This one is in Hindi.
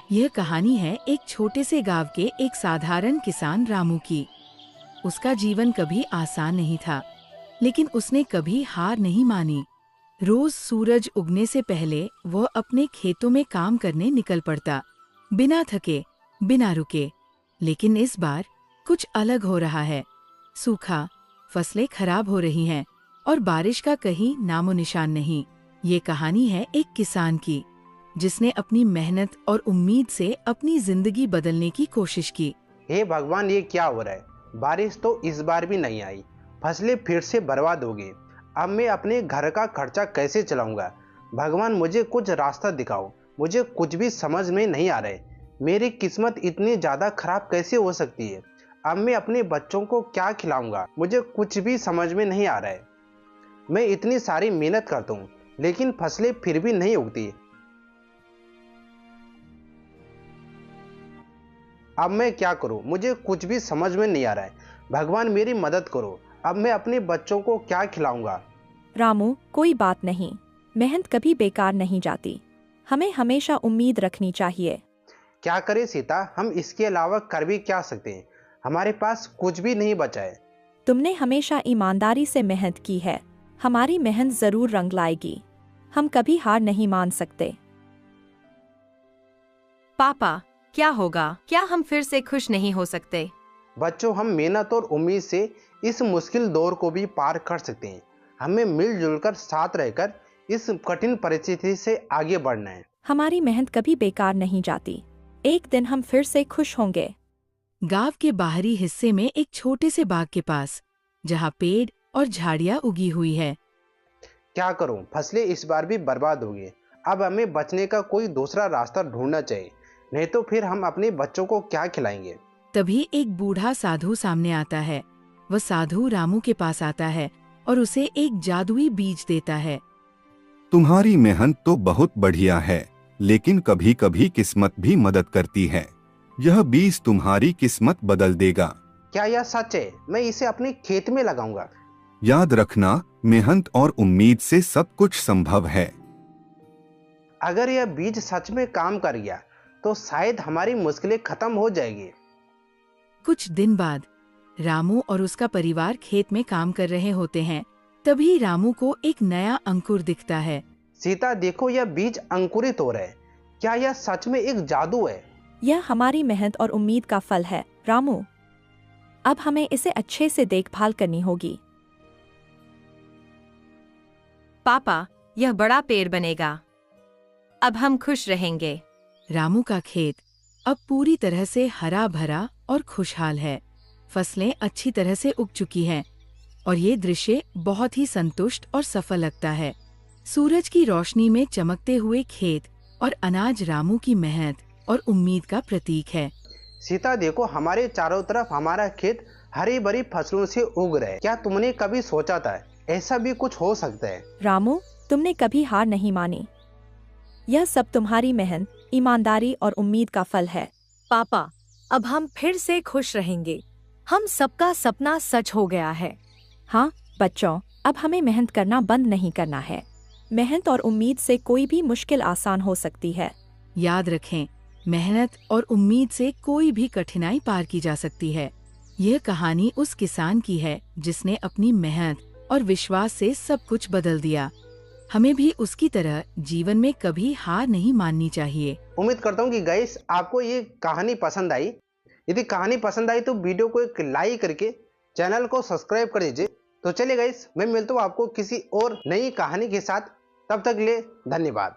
यह कहानी है एक छोटे से गांव के एक साधारण किसान रामू की। उसका जीवन कभी आसान नहीं था, लेकिन उसने कभी हार नहीं मानी। रोज सूरज उगने से पहले वह अपने खेतों में काम करने निकल पड़ता, बिना थके, बिना रुके। लेकिन इस बार कुछ अलग हो रहा है। सूखा, फसलें खराब हो रही हैं और बारिश का कहीं नामो निशान नहीं। ये कहानी है एक किसान की, जिसने अपनी मेहनत और उम्मीद से अपनी जिंदगी बदलने की कोशिश की। हे भगवान, ये क्या हो रहा है? बारिश तो इस बार भी नहीं आई, फसलें फिर से बर्बाद हो गई। अब मैं अपने घर का खर्चा कैसे चलाऊंगा? भगवान, मुझे कुछ रास्ता दिखाओ। मुझे कुछ भी समझ में नहीं आ रहा है। मेरी किस्मत इतनी ज़्यादा खराब कैसे हो सकती है? अब मैं अपने बच्चों को क्या खिलाऊंगा? मुझे कुछ भी समझ में नहीं आ रहा है। मैं इतनी सारी मेहनत करता हूँ, लेकिन फसलें फिर भी नहीं उगती। अब मैं क्या करूं? मुझे कुछ भी समझ में नहीं आ रहा है। भगवान, मेरी मदद करो। अब मैं अपने बच्चों को क्या खिलाऊंगा? रामू, कोई बात नहीं। मेहनत कभी बेकार नहीं जाती। हमें हमेशा उम्मीद रखनी चाहिए। क्या करें सीता? हम इसके अलावा कर भी क्या सकते हैं? हमारे पास कुछ भी नहीं बचा है। तुमने हमेशा ईमानदारी से मेहनत की है। हमारी मेहनत जरूर रंग लाएगी। हम कभी हार नहीं मान सकते। पापा, क्या होगा? क्या हम फिर से खुश नहीं हो सकते? बच्चों, हम मेहनत और उम्मीद से इस मुश्किल दौर को भी पार कर सकते हैं। हमें मिलजुल कर साथ रहकर इस कठिन परिस्थिति से आगे बढ़ना है। हमारी मेहनत कभी बेकार नहीं जाती। एक दिन हम फिर से खुश होंगे। गांव के बाहरी हिस्से में एक छोटे से बाग के पास, जहां पेड़ और झाड़ियां उगी हुई है। क्या करूं? फसलें इस बार भी बर्बाद हो गई। अब हमें बचने का कोई दूसरा रास्ता ढूंढना चाहिए, नहीं तो फिर हम अपने बच्चों को क्या खिलाएंगे? तभी एक बूढ़ा साधु सामने आता है। वह साधु रामू के पास आता है और उसे एक जादुई बीज देता है। तुम्हारी मेहनत तो बहुत बढ़िया है, लेकिन कभी कभी किस्मत भी मदद करती है। यह बीज तुम्हारी किस्मत बदल देगा। क्या यह सच है? मैं इसे अपने खेत में लगाऊंगा। याद रखना, मेहनत और उम्मीद से सब कुछ संभव है। अगर यह बीज सच में काम कर गया तो शायद हमारी मुश्किलें खत्म हो जाएगी। कुछ दिन बाद रामू और उसका परिवार खेत में काम कर रहे होते हैं। तभी रामू को एक नया अंकुर दिखता है। सीता, देखो, यह बीज अंकुरित हो रहा है। क्या यह सच में एक जादू है? यह हमारी मेहनत और उम्मीद का फल है, रामू। अब हमें इसे अच्छे से देखभाल करनी होगी। पापा, यह बड़ा पेड़ बनेगा। अब हम खुश रहेंगे। रामू का खेत अब पूरी तरह से हरा भरा और खुशहाल है। फसलें अच्छी तरह से उग चुकी हैं और ये दृश्य बहुत ही संतुष्ट और सफल लगता है। सूरज की रोशनी में चमकते हुए खेत और अनाज रामू की मेहनत और उम्मीद का प्रतीक है। सीता, देखो, हमारे चारों तरफ हमारा खेत हरी भरी फसलों से उग रहा है। क्या तुमने कभी सोचा था ऐसा भी कुछ हो सकता है? रामू, तुमने कभी हार नहीं मानी। यह सब तुम्हारी मेहनत, ईमानदारी और उम्मीद का फल है। पापा, अब हम फिर से खुश रहेंगे। हम सबका सपना सच हो गया है। हाँ बच्चों, अब हमें मेहनत करना बंद नहीं करना है। मेहनत और उम्मीद से कोई भी मुश्किल आसान हो सकती है। याद रखें, मेहनत और उम्मीद से कोई भी कठिनाई पार की जा सकती है। यह कहानी उस किसान की है जिसने अपनी मेहनत और विश्वास से सब कुछ बदल दिया। हमें भी उसकी तरह जीवन में कभी हार नहीं माननी चाहिए। उम्मीद करता हूँ कि गाइस आपको ये कहानी पसंद आई। यदि कहानी पसंद आई तो वीडियो को एक लाइक करके चैनल को सब्सक्राइब कर दीजिए। तो चलिए गाइस, मैं मिलता हूँ आपको किसी और नई कहानी के साथ। तब तक के लिए धन्यवाद।